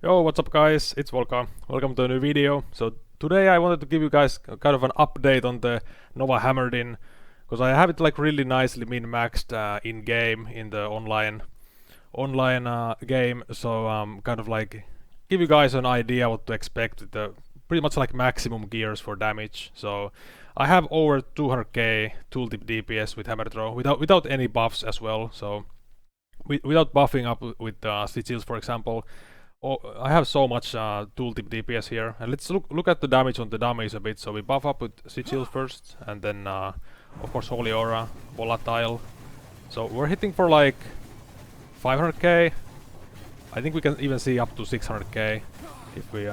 Yo, what's up guys? It's Volka. Welcome to a new video. So today I wanted to give you guys kind of an update on the Nova Hammerdin, because I have it like really nicely min-maxed in game in the online game. So kind of like give you guys an idea what to expect with the pretty much like maximum gears for damage. So I have over 200k tooltip DPS with hammer throw without any buffs as well. So without buffing up with sigils, for example. I have so much tooltip DPS here, and let's look at the damage on the dummies a bit. So we buff up with sigils first, and then of course Holy Aura, volatile. So we're hitting for like 500k. I think we can even see up to 600k if we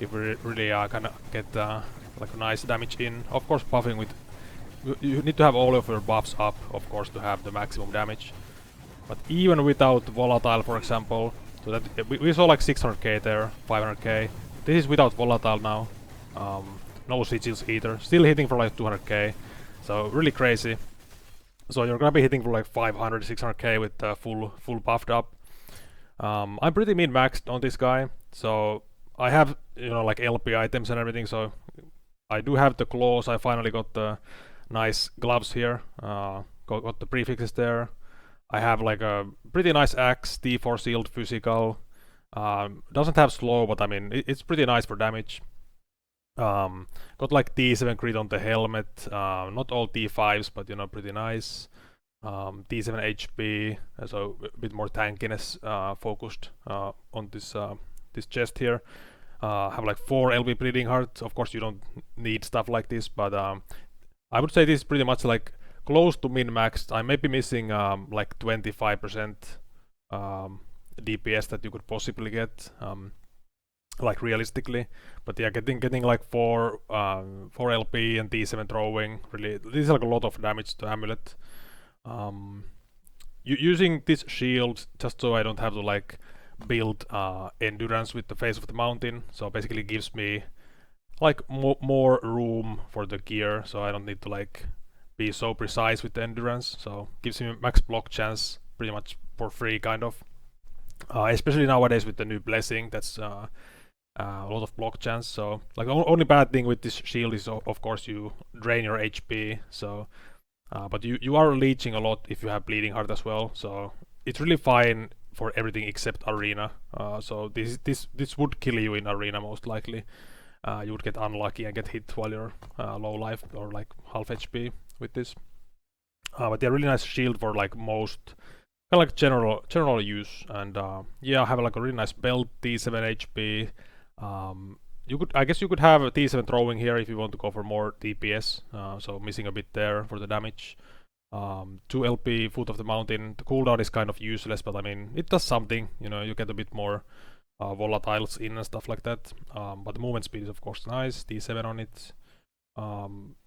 really kind of get like a nice damage in. Of course, buffing with you need to have all of your buffs up, of course, to have the maximum damage. But even without volatile, for example. So that we saw like 600k there, 500k. This is without volatile now. No sigils either. Still hitting for like 200k. So really crazy. So you're gonna be hitting for like 500, 600k with full buffed up. I'm pretty min-maxed on this guy. So I have like LP items and everything. So I do have the claws. I finally got the nice gloves here. Got the prefixes there. I have like a pretty nice axe, T4 sealed physical. Doesn't have slow, but I mean it's pretty nice for damage. Got like T7 crit on the helmet. Not all T5s, but pretty nice. T7 HP, so a bit more tankiness focused on this chest here. Have like 4 LB bleeding heart. Of course, you don't need stuff like this, but I would say this is pretty much like close to min-maxed. I may be missing like 25% DPS that you could possibly get, like realistically. But yeah, getting like 4 LP and T7 throwing, really, this is like a lot of damage to Amulet. Using this shield just so I don't have to like build endurance with the face of the mountain. So basically gives me like more room for the gear, so I don't need to like be so precise with the endurance. So gives me max block chance pretty much for free, kind of. Especially nowadays with the new blessing, that's a lot of block chance. So like only bad thing with this shield is of course you drain your HP. So but you are leeching a lot if you have bleeding heart as well. So it's really fine for everything except arena. So this would kill you in arena most likely. You would get unlucky and get hit while you're low life or like half HP with this. But they're really nice shield for like most kind of like general use. And yeah, I have like a really nice belt, T7 HP. I guess you could have a T7 throwing here if you want to go for more DPS. So missing a bit there for the damage. 2 LP foot of the mountain. The cooldown is kind of useless, but I mean it does something. You get a bit more volatiles in and stuff like that. But the movement speed is of course nice. T7 on it.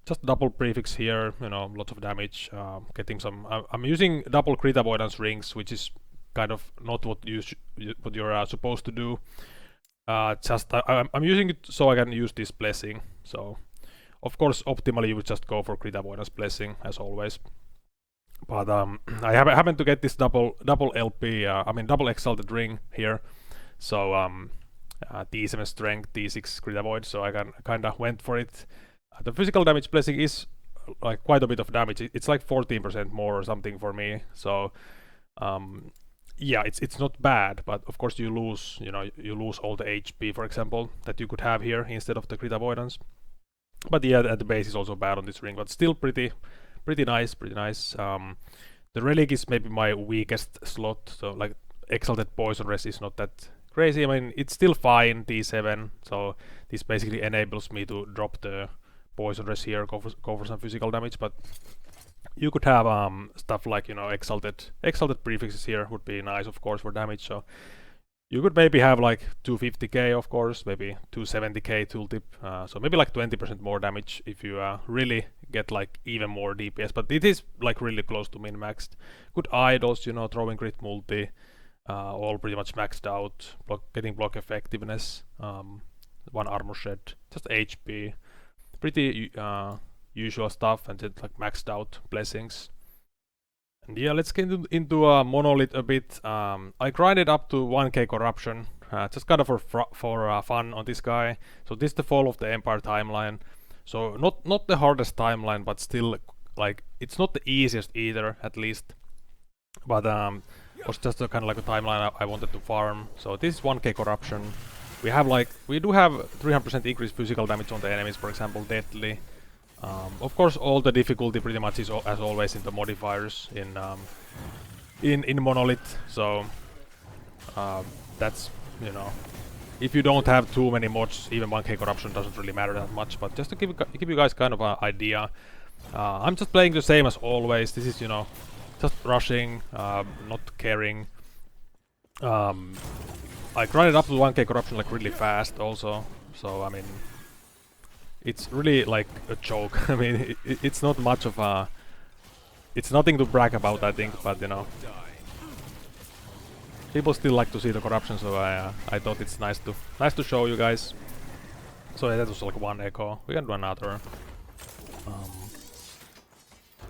Just double prefix here, lots of damage. Getting some. I'm using double crit avoidance rings, which is kind of not what you're supposed to do. I'm using it so I can use this blessing. So, of course, optimally you would just go for crit avoidance blessing as always. But I happen to get this double LP. Double exalted ring here. So T7 strength, T6 crit avoid. So I kind of went for it. The physical damage blessing is like quite a bit of damage. It's like 14% more or something for me. So yeah, it's not bad, but of course you lose all the HP, for example, that you could have here instead of the crit avoidance. But yeah, at the base is also bad on this ring, but still pretty nice. The relic is maybe my weakest slot. So like exalted poison rest is not that crazy. I mean it's still fine, T7. So this basically enables me to drop the poison rest here, go for some physical damage. But you could have stuff like exalted prefixes here would be nice, of course, for damage. So you could maybe have like 250k, of course, maybe 270k tooltip. So maybe like 20% more damage if you really get like even more DPS. But it is like really close to min-maxed. Good idols, throwing crit multi, all pretty much maxed out. Getting block effectiveness, 1 armor shed, just HP. Pretty usual stuff, and then like maxed out blessings. And yeah, let's get into Monolith a bit. I grinded up to 1k corruption just kind of for fun on this guy. So this is the Fall of the Empire timeline. So not the hardest timeline, but still, like, it's not the easiest either, at least. But was just a kind of like a timeline I wanted to farm. So this is 1k corruption. We do have 300% increased physical damage on the enemies, for example, deadly. Of course, all the difficulty pretty much is as always in the modifiers in Monolith. So that's, you know, if you don't have too many mods, even 1k corruption doesn't really matter that much. But just to give you guys kind of an idea, I'm just playing the same as always. This is, you know, just rushing, not caring. I grinded up to 1k corruption like really fast also, so I mean, it's really like a joke. I mean, it's not much of a... It's nothing to brag about, I think, but you know, people still like to see the corruption, so I thought it's nice to show you guys. So yeah, that was like 1 echo. We can do another.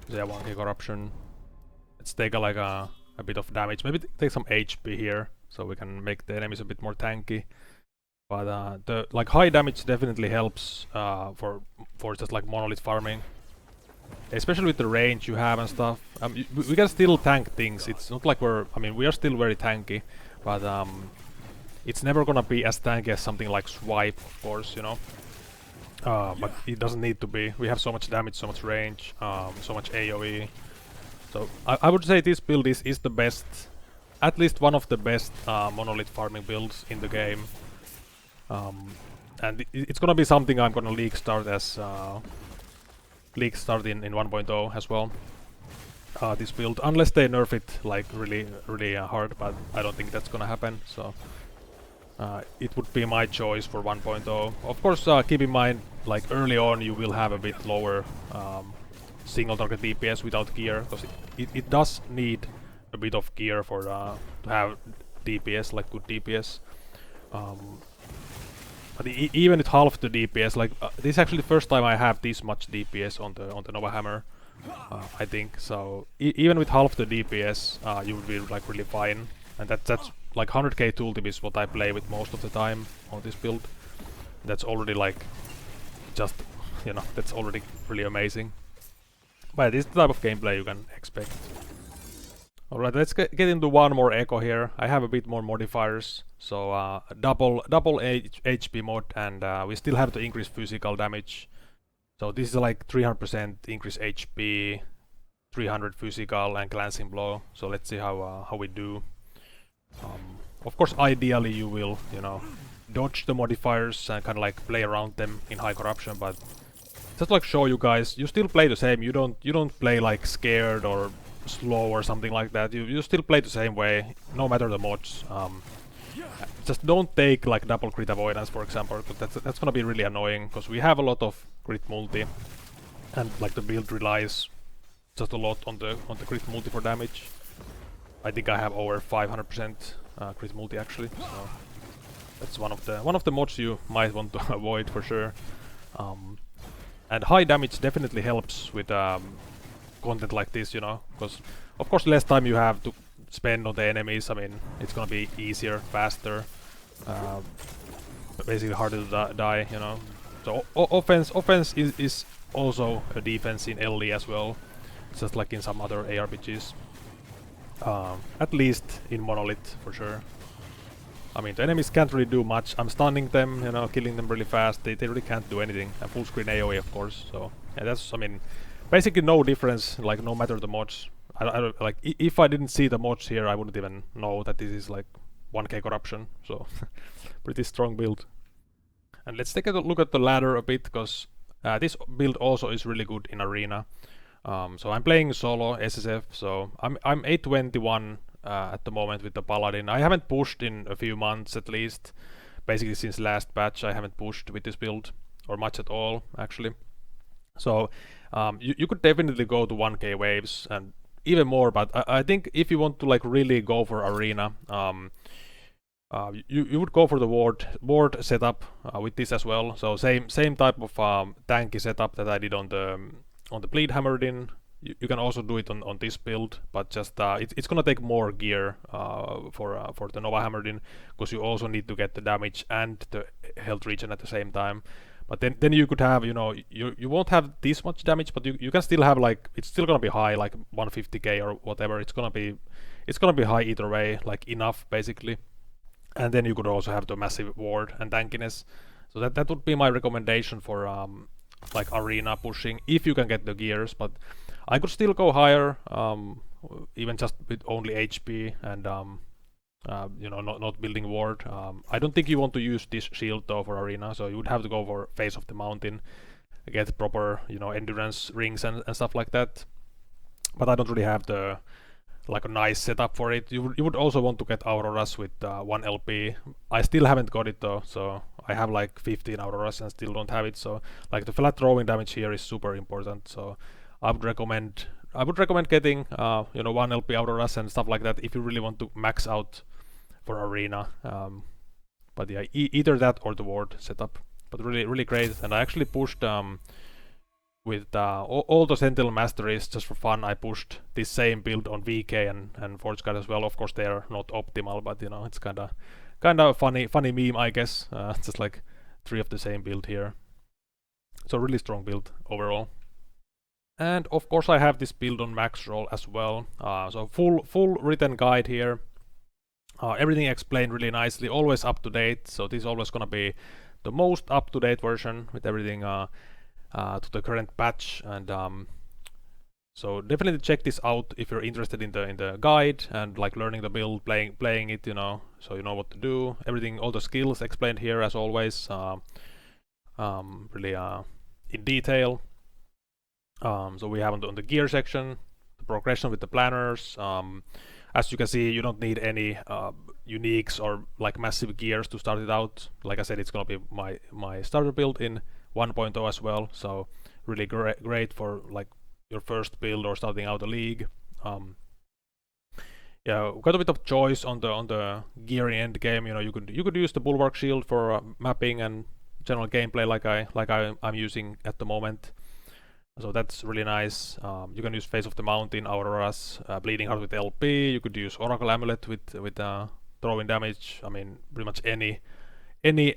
Yeah, 1k corruption. Let's take a bit of damage. Maybe take some HP here, so we can make the enemies a bit more tanky. But the like high damage definitely helps for just like monolith farming, especially with the range you have and stuff. We can still tank things. It's not like we are still very tanky, but it's never gonna be as tanky as something like Swipe, of course, you know. But it doesn't need to be. We have so much damage, so much range, so much AoE. So I would say this build is the best, at least one of the best monolith farming builds in the game. And it's gonna be something I'm gonna league start as in 1.0 as well. This build, unless they nerf it like really hard, but I don't think that's gonna happen. So it would be my choice for 1.0. Of course, keep in mind, like early on you will have a bit lower single target DPS without gear, because it does need a bit of gear for to have DPS, like good DPS. But even with half the DPS, like this is actually the first time I have this much DPS on the Nova Hammer, I think. So even with half the DPS, you would be like really fine, and that's like 100k tooltip is what I play with most of the time on this build. That's already like just, you know, that's already really amazing. But this is the type of gameplay you can expect. Alright, let's get into one more echo here. I have a bit more modifiers, so double HP mod, and we still have to increase physical damage. So this is like 300% increase HP, 300 physical, and glancing blow. So let's see how we do. Of course, ideally you will, you know, dodge the modifiers and kind of like play around them in high corruption, but just like show you guys, you still play the same. You don't play like scared or slow or something like that. You still play the same way, no matter the mods. Just don't take like double crit avoidance, for example, because that's gonna be really annoying, because we have a lot of crit multi, and like the build relies just a lot on the crit multi for damage. I think I have over 500% crit multi actually, so that's one of the mods you might want to avoid for sure. And high damage definitely helps with content like this, you know, because of course less time you have to spend on the enemies. I mean, it's gonna be easier, faster, basically harder to die, you know. So offense is also a defense in LE as well, just like in some other ARPGs. At least in Monolith for sure. I mean, the enemies can't really do much. I'm stunning them, you know, killing them really fast. They really can't do anything. And full screen AoE, of course. So yeah, that's, I mean, basically no difference. Like no matter the mods. I don't like. If I didn't see the mods here, I wouldn't even know that this is like 1k corruption. So pretty strong build. And let's take a look at the ladder a bit, because this build also is really good in arena. So I'm playing solo SSF. So I'm 821. At the moment with the Paladin. I haven't pushed in a few months at least. Basically since last patch I haven't pushed with this build, or much at all actually. So you could definitely go to 1k waves and even more, but I think if you want to like really go for arena, you would go for the ward setup with this as well. So same type of tanky setup that I did on the bleed Hammerdin. you can also do it on this build, but just it's gonna take more gear for the Nova Hammerdin, because you also need to get the damage and the health regen at the same time. But then you could have, you know, you won't have this much damage, but you can still have, like, it's still gonna be high, like 150k or whatever. It's gonna be high either way, like enough basically. And then you could also have the massive ward and tankiness. So that would be my recommendation for like arena pushing, if you can get the gears. But I could still go higher, even just with only HP and you know, not building ward. I don't think you want to use this shield though for arena, so you would have to go for face of the mountain, get proper, you know, endurance rings and stuff like that. But I don't really have the like a nice setup for it. You would also want to get auroras with 1 LP. I still haven't got it though, so I have like 15 auroras and still don't have it. So like the flat throwing damage here is super important. So I would recommend getting you know, 1 LP auroras and stuff like that if you really want to max out for arena. But yeah, either that or the ward setup. But really great. And I actually pushed with all the Sentinel masteries just for fun. I pushed this same build on VK and Forge Guard as well. Of course they are not optimal, but you know, it's kind of funny meme, I guess. Just like 3 of the same build here. So really strong build overall. And of course I have this build on Maxroll as well. So full written guide here. Everything explained really nicely, always up to date. So this is always gonna be the most up to date version with everything to the current patch. And so definitely check this out if you're interested in the guide and like learning the build, playing it, you know, so you know what to do. Everything, all the skills explained here as always, really in detail. So we have on the gear section, the progression with the planners. As you can see, you don't need any uniques or like massive gears to start it out. Like I said, it's gonna be my starter build in 1.0 as well. So really great for like your first build or starting out a league. Yeah, quite a bit of choice on the gear in end game. You know, you could use the bulwark shield for mapping and general gameplay like I'm using at the moment. So that's really nice. You can use Face of the Mountain, Auroras, Bleeding Heart with LP. You could use Oracle Amulet with throwing damage. I mean, pretty much any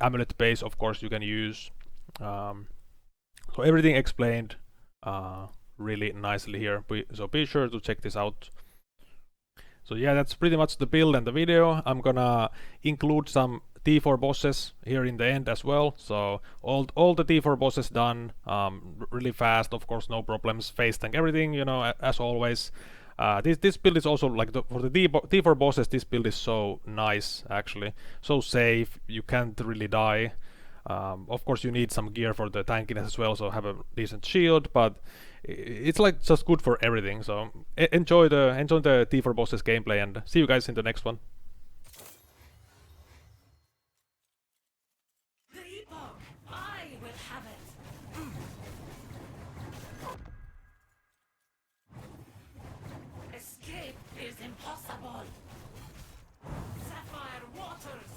amulet base, of course, you can use. So everything explained really nicely here. So be sure to check this out. So yeah, that's pretty much the build and the video. I'm gonna include some T4 bosses here in the end as well. So all the T4 bosses done really fast, of course, no problems. Face tank everything, you know, as always. This build is also like for the T4 bosses. This build is so nice, actually, so safe. You can't really die. Of course, you need some gear for the tankiness as well, so have a decent shield. But it's like just good for everything. So enjoy the T4 bosses gameplay, and see you guys in the next one. The Epoch, I will have it. Escape is impossible. Sapphire waters.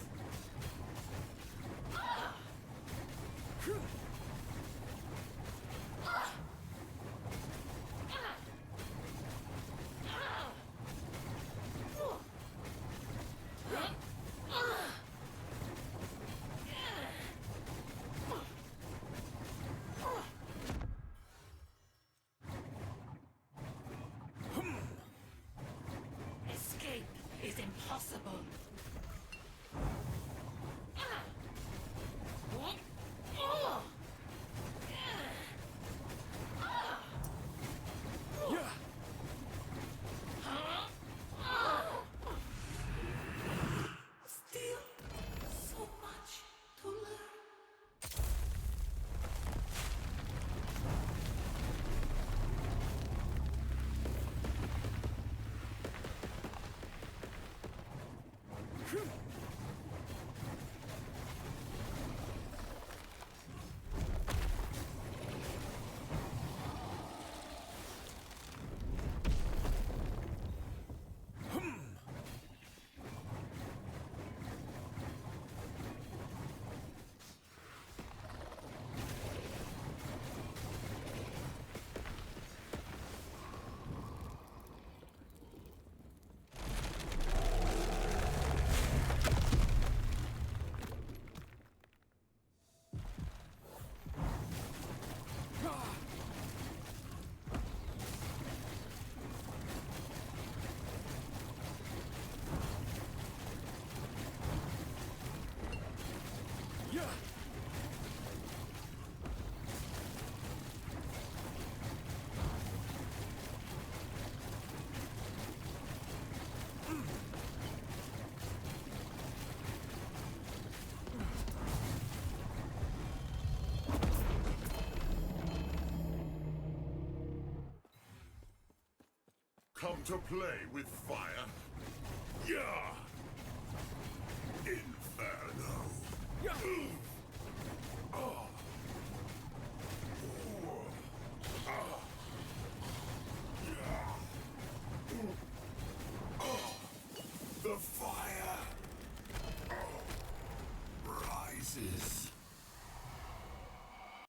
Come to play with fire? Yeah! Inferno! The fire rises.